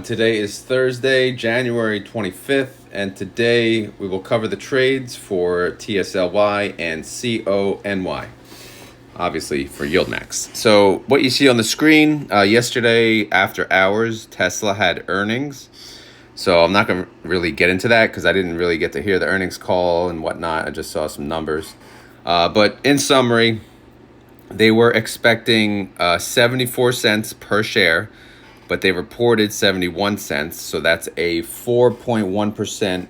Today is Thursday, January 25th, and today we will cover the trades for TSLY and CONY, obviously for YieldMax. So what you see on the screen, yesterday after hours, Tesla had earnings. So I'm not going to really get into that because I didn't really get to hear the earnings call and whatnot. I just saw some numbers. But in summary, they were expecting 74 cents per share, but they reported 71 cents, so that's a 4.1%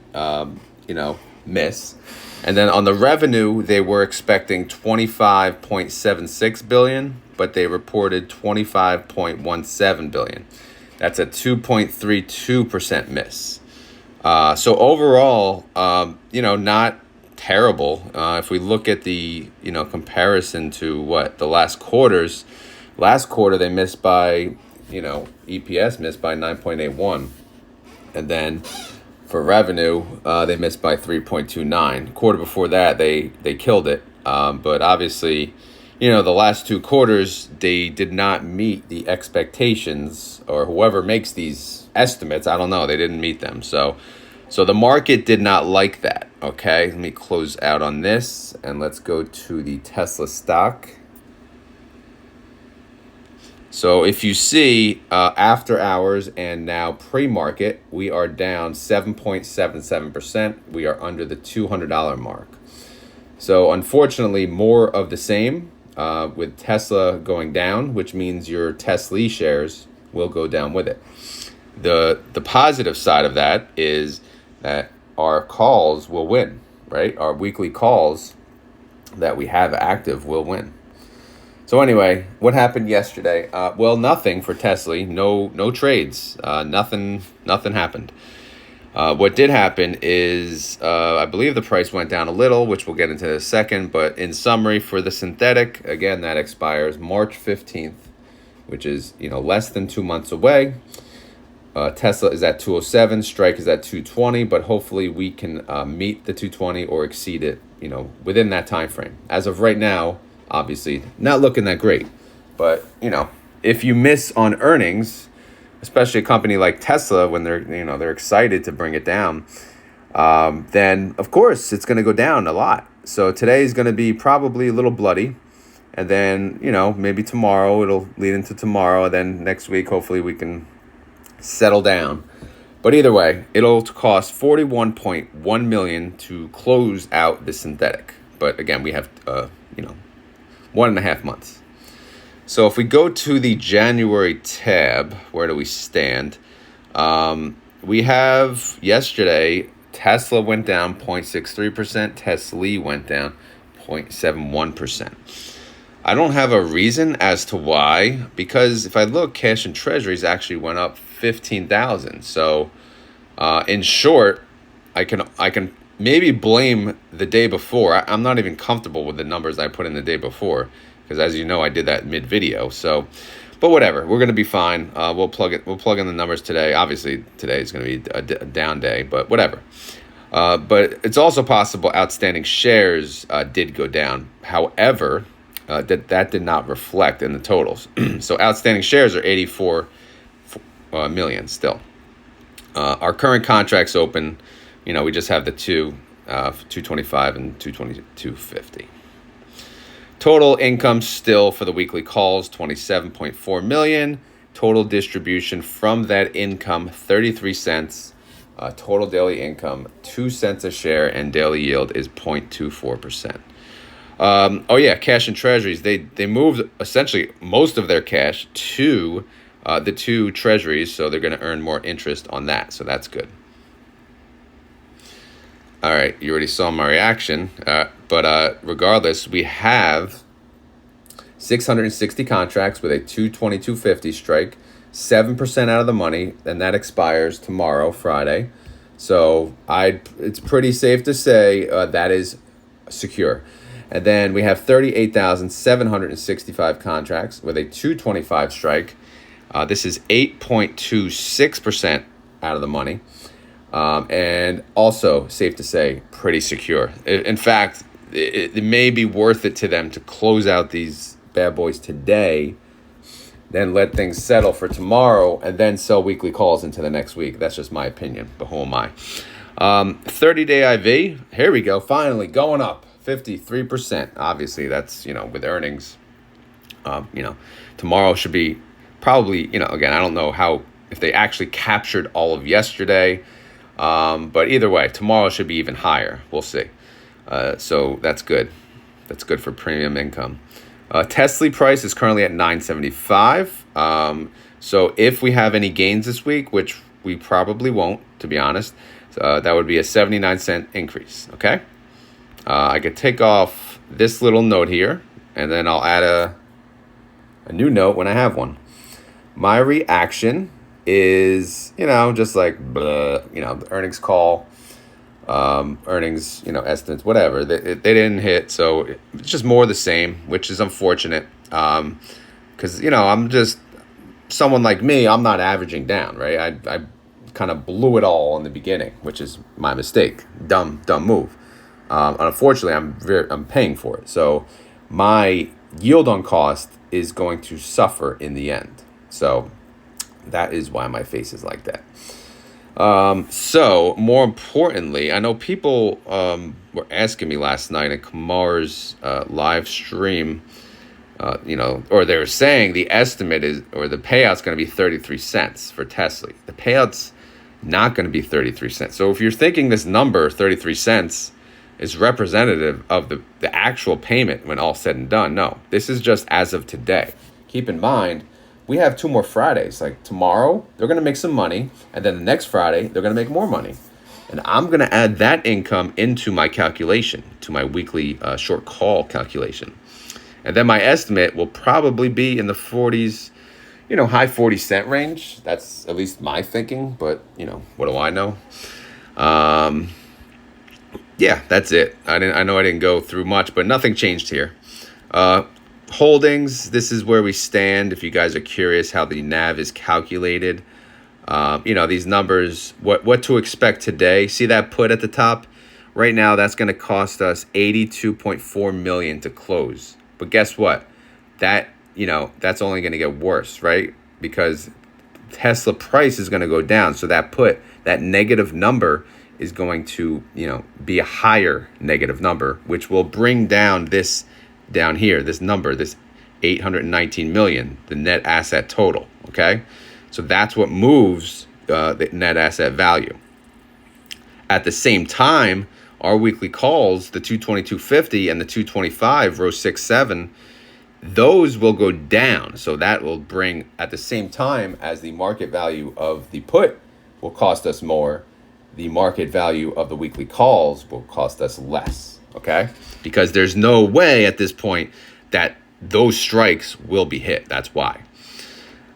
miss. And then on the revenue, they were expecting 25.76 billion, but they reported 25.17 billion. That's a 2.32% miss. So overall, not terrible. If we look at the comparison to the last quarters, last quarter they missed by EPS missed by 9.81, and then for revenue they missed by 3.29. Quarter before that they killed it, but obviously the last two quarters they did not meet the expectations, or whoever makes these estimates, I don't know, they didn't meet them. So the market did not like that. Okay, let me close out on this and let's go to the Tesla stock. So if you see after hours and now pre-market, we are down 7.77%. We are under the $200 mark. So unfortunately, more of the same with Tesla going down, which means your Tesly shares will go down with it. The positive side of that is that our calls will win, right? Our weekly calls that we have active will win. So anyway, what happened yesterday? Nothing for Tesly. No trades. Nothing happened. What did happen is I believe the price went down a little, which we'll get into in a second. But in summary, for the synthetic, again, that expires March 15th, which is less than 2 months away. Tesla is at 207. Strike is at 220. But hopefully we can meet the 220 or exceed it. Within that time frame. As of right now, obviously not looking that great, but if you miss on earnings, especially a company like Tesla, when they're excited to bring it down, then of course it's going to go down a lot. So today is going to be probably a little bloody, and then maybe tomorrow it'll lead into tomorrow, and then next week hopefully we can settle down. But either way, it'll cost 41.1 million to close out the synthetic. But again, we have 1.5 months. So if we go to the January tab, where do we stand? We have yesterday, Tesla went down 0.63%, Tesly went down 0.71%. I don't have a reason as to why, because if I look, cash and treasuries actually went up 15,000. So in short, I can maybe blame the day before. I'm not even comfortable with the numbers I put in the day before, because as you know, I did that mid-video. So, but whatever, we're going to be fine. We'll plug in the numbers today. Obviously, today is going to be a down day, but whatever. But it's also possible outstanding shares did go down. However, that did not reflect in the totals. So outstanding shares are 84 million still. Our current contracts open. We just have the 225 and 222.50. Total income still for the weekly calls, 27.4 million. Total distribution from that income, 33 cents. Total daily income, 2 cents a share, and daily yield is 0.24%. Cash and treasuries. They moved essentially most of their cash to the two treasuries, so they're going to earn more interest on that. So that's good. All right, you already saw my reaction, but regardless, we have 660 contracts with a 222.50 strike, 7% out of the money, and that expires tomorrow, Friday. So it's pretty safe to say that is secure. And then we have 38,765 contracts with a 225 strike. This is 8.26% out of the money. And also, safe to say, pretty secure. In fact, it may be worth it to them to close out these bad boys today then let things settle for tomorrow, and then sell weekly calls into the next week. That's just my opinion, but who am I? 30-day IV, here we go, finally going up 53%. Obviously, that's, with earnings. Tomorrow should be probably, again, I don't know if they actually captured all of yesterday, but either way, tomorrow should be even higher. We'll see. So that's good. That's good for premium income. Tesly price is currently at $9.75. So if we have any gains this week, which we probably won't, to be honest, that would be a 79-cent increase. Okay. I could take off this little note here, and then I'll add a new note when I have one. My reaction is, just like, the earnings call, earnings, estimates, whatever. They didn't hit, so it's just more of the same, which is unfortunate. Because, I'm just someone like me, I'm not averaging down, right? I kind of blew it all in the beginning, which is my mistake. Dumb move. Unfortunately, I'm paying for it. So my yield on cost is going to suffer in the end. So that is why my face is like that. So more importantly, I know people were asking me last night at Kamar's live stream, or they were saying the estimate is, or the payout's going to be 33 cents for Tesly. The payout's not going to be 33 cents. So if you're thinking this number, 33 cents, is representative of the actual payment when all said and done, no, this is just as of today. Keep in mind, we have 2 more Fridays. Like tomorrow, they're going to make some money. And then the next Friday, they're going to make more money. And I'm going to add that income into my calculation, to my weekly short call calculation. And then my estimate will probably be in the 40s, high 40-cent range. That's at least my thinking. But, what do I know? Yeah, that's it. I know I didn't go through much, but nothing changed here. Holdings, this is where we stand. If you guys are curious how the NAV is calculated, these numbers, what to expect today. See that put at the top? Right now, that's going to cost us $82.4 million to close. But guess what? That's only going to get worse, right? Because Tesla price is going to go down. So that negative number is going to, be a higher negative number, which will bring down this down here, this number, this 819 million, the net asset total. Okay. So that's what moves the net asset value. At the same time, our weekly calls, the 222.50 and the 225, row 6-7, those will go down. So that will bring, at the same time as the market value of the put will cost us more, the market value of the weekly calls will cost us less. Okay, because there's no way at this point that those strikes will be hit. That's why.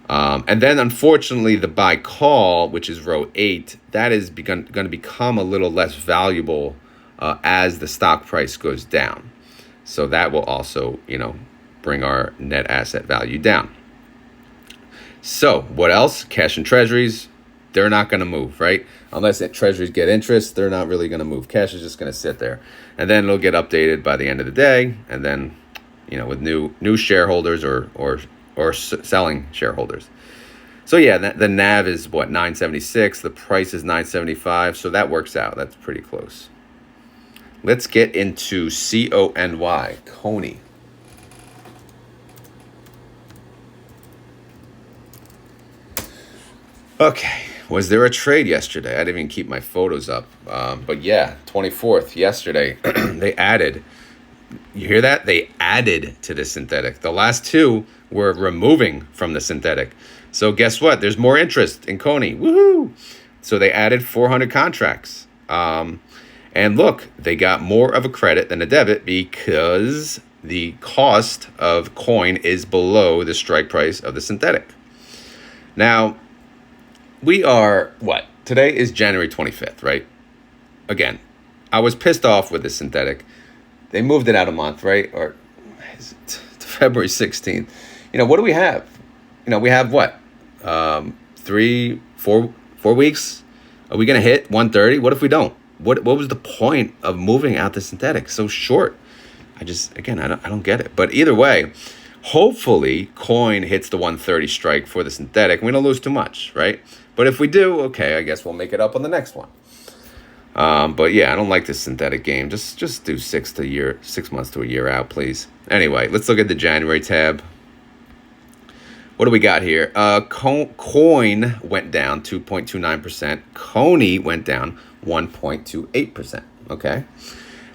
And then unfortunately, the buy call, which is row 8, that is going to become a little less valuable as the stock price goes down. So that will also, bring our net asset value down. So what else? Cash and treasuries, they're not going to move, right? Unless treasuries get interest, they're not really going to move. Cash is just going to sit there. And then it'll get updated by the end of the day. And then, with new shareholders or selling shareholders. So yeah, the NAV is what, 976. The price is 975. So that works out. That's pretty close. Let's get into Cony, Cony. Okay. Was there a trade yesterday? I didn't even keep my photos up. But yeah, 24th, yesterday, they added. You hear that? They added to the synthetic. The last 2 were removing from the synthetic. So guess what? There's more interest in Cony. Woohoo! So they added 400 contracts. And look, they got more of a credit than a debit because the cost of coin is below the strike price of the synthetic. Now, we are, today is January 25th, right? Again, I was pissed off with the synthetic. They moved it out a month, right? Or is it February 16th? What do we have? We have what? 3, 4 weeks? Are we going to hit 130? What if we don't? What was the point of moving out the synthetic so short? I don't get it. But either way, Hopefully, coin hits the 130 strike for the synthetic. We don't lose too much, right? But if we do, okay, I guess we'll make it up on the next one. But yeah, I don't like this synthetic game. Just do 6 months to a year out, please. Anyway, let's look at the January tab. What do we got here? Coin went down 2.29%. Cony went down 1.28%. Okay.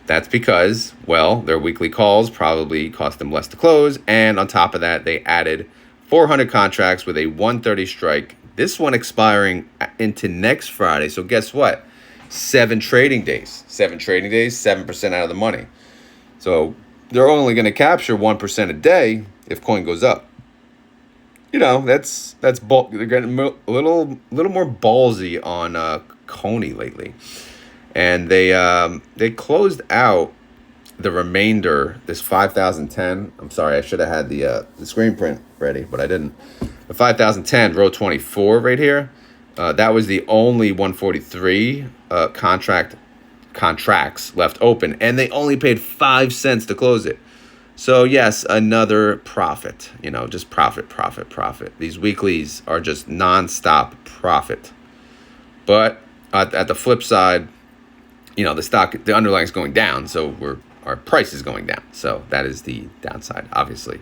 That's because, well, their weekly calls probably cost them less to close. And on top of that, they added 400 contracts with a 130 strike. This one expiring into next Friday. So guess what? 7 trading days. 7 trading days, 7% out of the money. So they're only going to capture 1% a day if coin goes up. You know, that's they're getting a little more ballsy on Cony lately. And they closed out the remainder, this 5010. I'm sorry, I should have had the screen print ready, but I didn't. The 5010 row 24 right here. That was the only 143 contracts left open, and they only paid 5 cents to close it. So yes, another profit. You know, just profit. These weeklies are just nonstop profit. But at the flip side, you know, the underlying is going down, so our price is going down. So that is the downside, obviously.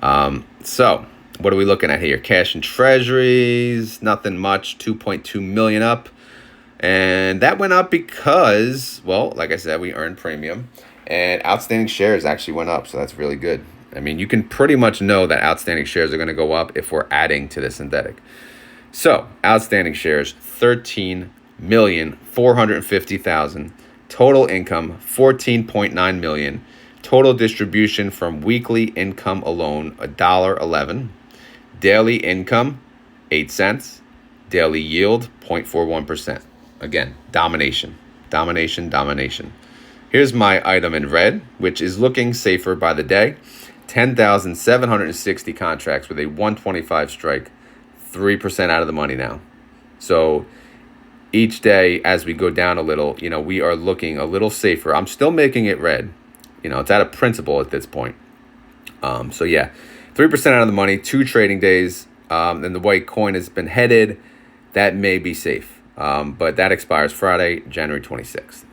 So what are we looking at here? Cash and treasuries, nothing much, 2.2 million up. And that went up because, well, like I said, we earned premium. And outstanding shares actually went up, so that's really good. I mean, you can pretty much know that outstanding shares are going to go up if we're adding to the synthetic. So, outstanding shares, 13,450,000. Total income, 14.9 million. Total distribution from weekly income alone, $1.11. Daily income, 8 cents. Daily yield, 0.41%. Again, domination. Here's my item in red, which is looking safer by the day. 10,760 contracts with a 125 strike, 3% out of the money now. So each day as we go down a little, you know, we are looking a little safer. I'm still making it red. You know, it's at a principle at this point. So yeah, 3% out of the money, 2 trading days. And the way coin has been headed, that may be safe. But that expires Friday, January 26th.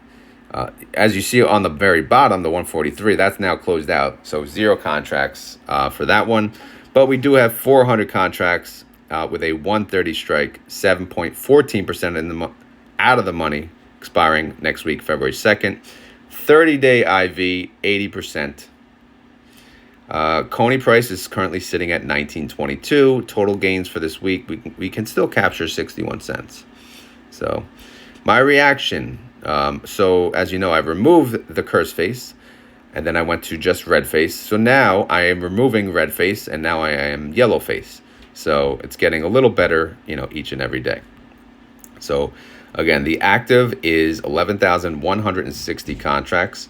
As you see on the very bottom, the 143, that's now closed out. So 0 contracts for that one. But we do have 400 contracts with a 130 strike, 7.14% out of the money, expiring next week, February 2nd. 30-day IV, 80%. Cony price is currently sitting at $19.22. Total gains for this week, we can still capture 61 cents. So my reaction... So as you know, I've removed the curse face and then I went to just red face. So now I am removing red face and now I am yellow face. So it's getting a little better, you know, each and every day. So again, the active is 11,160 contracts,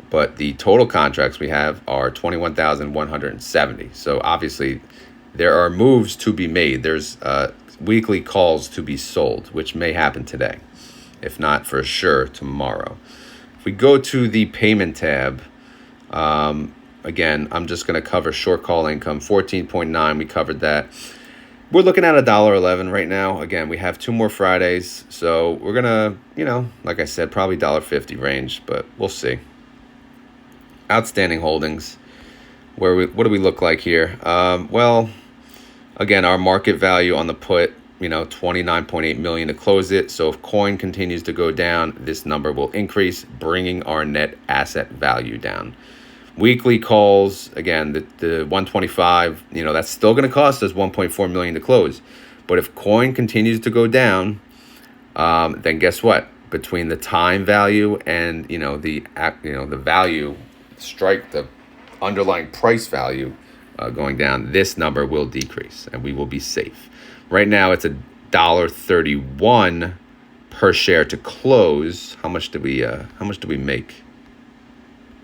but the total contracts we have are 21,170. So obviously there are moves to be made. There's weekly calls to be sold, which may happen today. If not, for sure, tomorrow. If we go to the payment tab, again, I'm just going to cover short call income, 14.9. We covered that. We're looking at $1.11 right now. Again, we have 2 more Fridays. So we're going to, you know, like I said, probably $1.50 range, but we'll see. Outstanding holdings. What do we look like here? Well, again, our market value on the put, you know, 29.8 million to close it. So if coin continues to go down, this number will increase, bringing our net asset value down. Weekly calls, again, the 125, you know, that's still going to cost us 1.4 million to close. But if coin continues to go down, then guess what? Between the time value and, you know, the value strike, the underlying price value going down, this number will decrease and we will be safe. Right now, it's $1.31 per share to close. How much do we make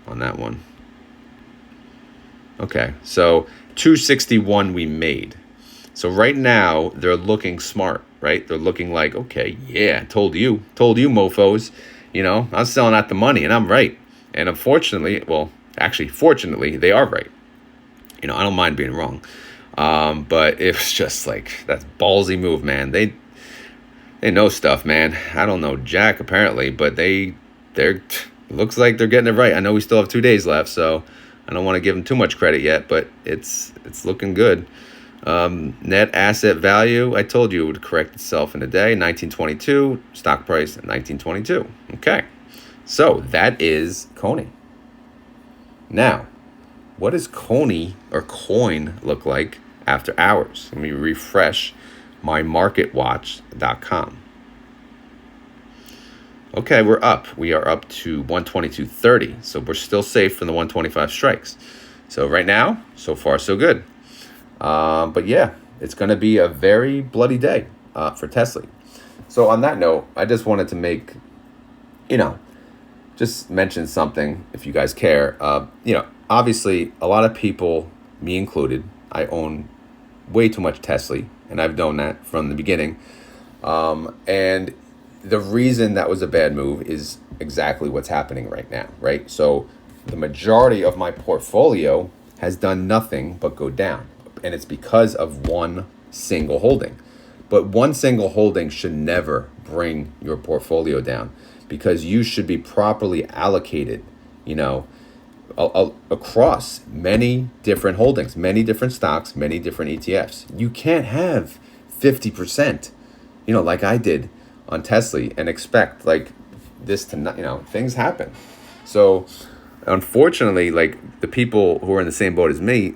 on that one? Okay, so $2.61 we made. So right now they're looking smart, right? They're looking like, okay, yeah, told you, mofos. You know, I'm selling out the money, and I'm right. And unfortunately, well, actually, fortunately, they are right. I don't mind being wrong. But it was just like, that's ballsy move, man. They know stuff, man. I don't know jack apparently, but they're looks like they're getting it right. I know we still have 2 days left, so I don't want to give them too much credit yet, but it's looking good. Net asset value, I told you it would correct itself in a day. 1922, stock price 1922. Okay, so that is Cony. Now, what does Cony or coin look like after hours? Let me refresh my marketwatch.com. Okay, we're up. We are up to 122.30. So we're still safe from the 125 strikes. So right now, so far, so good. But yeah, it's going to be a very bloody day for Tesly. So on that note, I just wanted to make, just mention something if you guys care. Obviously, a lot of people, me included, I own way too much Tesly, and I've known that from the beginning. And the reason that was a bad move is exactly what's happening right now, right? So the majority of my portfolio has done nothing but go down. And it's because of one single holding. But one single holding should never bring your portfolio down, because you should be properly allocated, across many different holdings, many different stocks, many different ETFs. You can't have 50%, like I did on Tesly, and expect like this to not, things happen. So unfortunately, like the people who are in the same boat as me,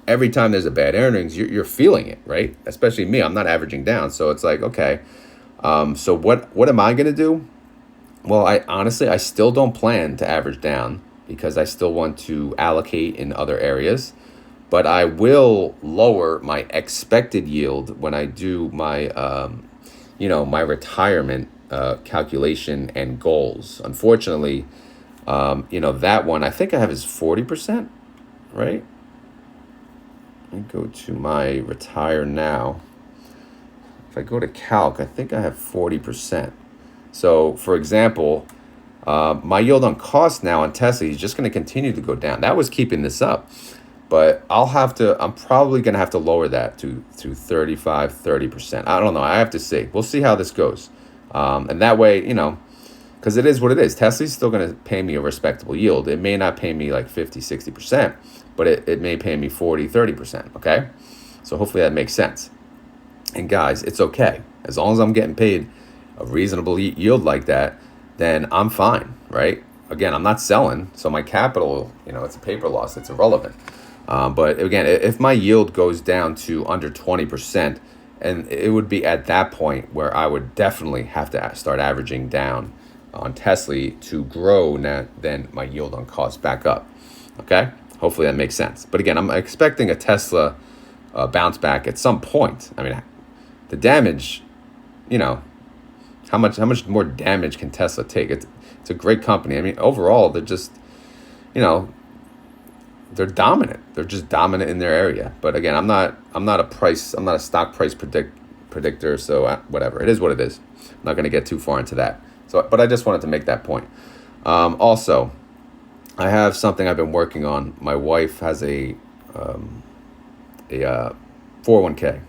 every time there's a bad earnings, you're feeling it, right? Especially me, I'm not averaging down. So it's like, okay, so what am I going to do? Well, I still don't plan to average down, because I still want to allocate in other areas. But I will lower my expected yield when I do my, my retirement calculation and goals. Unfortunately, that one, I think I have is 40%, right? Let me go to my retire now. If I go to calc, I think I have 40%. So, for example, my yield on cost now on Tesla is just going to continue to go down. That was keeping this up. But I'm probably going to have to lower that to 35, 30%. I don't know. I have to see. We'll see how this goes. And that way, because it is what it is. Tesla's still going to pay me a respectable yield. It may not pay me like 50, 60%, but it may pay me 40, 30%. Okay. So hopefully that makes sense. And guys, it's okay. As long as I'm getting paid a reasonable yield like that, then I'm fine, right? Again, I'm not selling. So my capital, it's a paper loss. It's irrelevant. But again, if my yield goes down to under 20%, and it would be at that point where I would definitely have to start averaging down on Tesla to grow then my yield on cost back up. Okay? Hopefully that makes sense. But again, I'm expecting a Tesla bounce back at some point. I mean, the damage, how much more damage can Tesla take? It's a great company. I mean, overall, they're just, they're dominant. They're just dominant in their area. But again, I'm not a stock price predictor. So whatever, it is what it is. I'm not going to get too far into that. So, but I just wanted to make that point. Also, I have something I've been working on. My wife has a 401k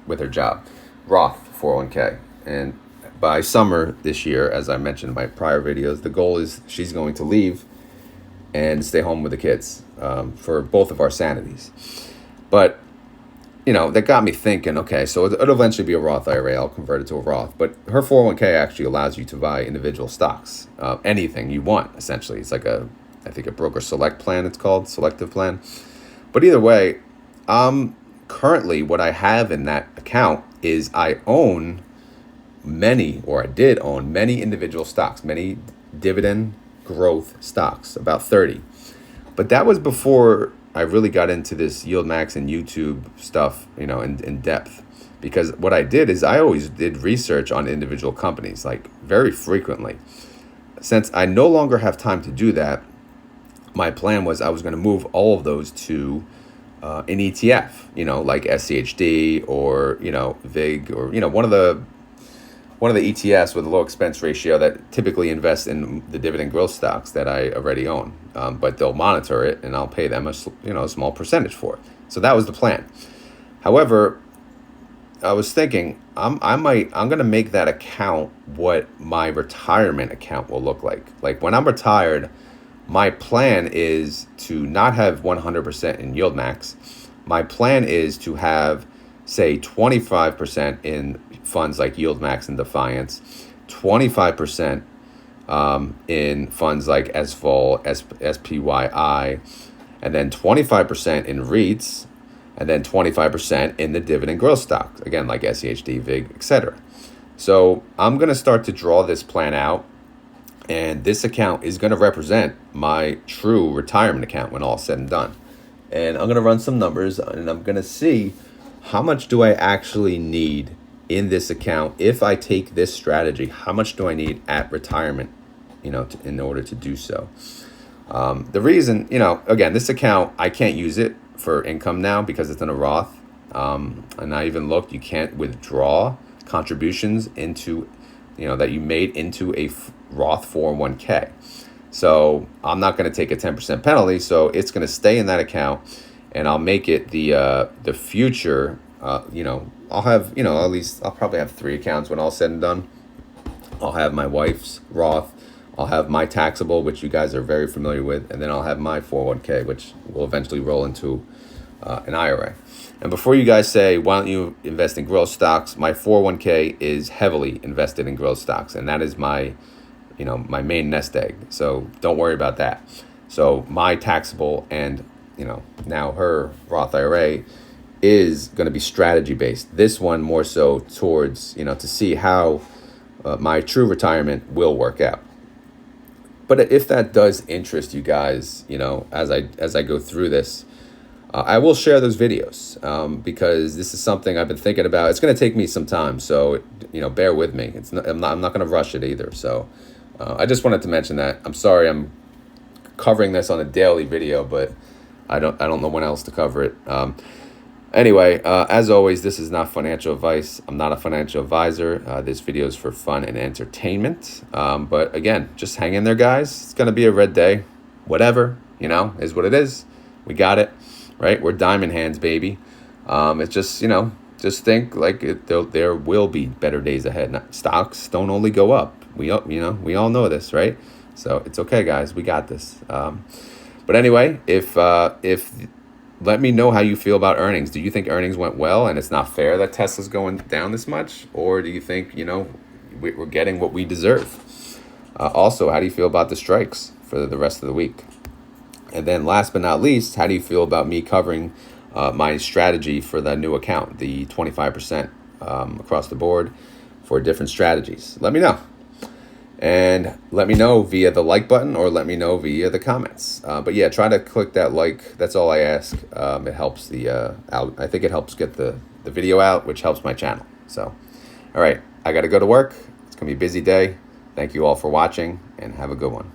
with her job, Roth 401k, and by summer this year, as I mentioned in my prior videos, the goal is she's going to leave and stay home with the kids for both of our sanities. But, that got me thinking, okay, so it'll eventually be a Roth IRA. I'll convert it to a Roth. But her 401k actually allows you to buy individual stocks, anything you want, essentially. It's like a broker select plan, it's called, selective plan. But either way, currently what I have in that account is I did own many individual stocks, many dividend growth stocks, about 30. But that was before I really got into this YieldMax and YouTube stuff, in depth. Because what I did is I always did research on individual companies, like very frequently. Since I no longer have time to do that, my plan was I was going to move all of those to an ETF, like SCHD or, VIG or, one of the one of the ETFs with a low expense ratio that typically invest in the dividend growth stocks that I already own. But they'll monitor it, and I'll pay them a small percentage for it. So that was the plan. However, I was thinking I'm gonna make that account what my retirement account will look like. Like when I'm retired, my plan is to not have 100% in YieldMax. My plan is to have, say, 25% in funds like YieldMax and Defiance, 25% in funds like SVOL, SPYI, and then 25% in REITs, and then 25% in the dividend growth stocks, again, like SEHD, VIG, etc. So I'm going to start to draw this plan out, and this account is going to represent my true retirement account when all is said and done. And I'm going to run some numbers, and I'm going to see how much do I actually need in this account. If I take this strategy, how much do I need at retirement, in order to do so? The reason, again, this account, I can't use it for income now because it's in a Roth. And I even looked, you can't withdraw contributions into, that you made into a Roth 401k. So I'm not going to take a 10% penalty. So it's going to stay in that account, and I'll make it the future, I'll have, at least I'll probably have 3 accounts when all said and done. I'll have my wife's Roth. I'll have my taxable, which you guys are very familiar with, and then I'll have my 401k, which will eventually roll into an IRA. And before you guys say, why don't you invest in growth stocks? My 401k is heavily invested in growth stocks, and that is my, my main nest egg. So don't worry about that. So my taxable and, now her Roth IRA is going to be strategy based. This one more so towards, to see how my true retirement will work out. But if that does interest you guys, as I go through this, I will share those videos because this is something I've been thinking about. It's going to take me some time, so bear with me. I'm not going to rush it either. So I just wanted to mention that. I'm sorry I'm covering this on a daily video, but I don't know when else to cover it. Anyway, as always, this is not financial advice. I'm not a financial advisor. This video is for fun and entertainment. But again, just hang in there, guys. It's going to be a red day. Whatever, is what it is. We got it, right? We're diamond hands, baby. It's just, just think like there will be better days ahead. Stocks don't only go up. We all know this, right? So it's okay, guys. We got this. But anyway, if let me know how you feel about earnings. Do you think earnings went well and it's not fair that Tesla's going down this much? Or do you think, we're getting what we deserve? Also, how do you feel about the strikes for the rest of the week? And then last but not least, how do you feel about me covering my strategy for the new account, the 25% across the board for different strategies? Let me know. And let me know via the like button or let me know via the comments. But yeah, try to click that like. That's all I ask. It helps I think it helps get the video out, which helps my channel. So, all right, I got to go to work. It's going to be a busy day. Thank you all for watching and have a good one.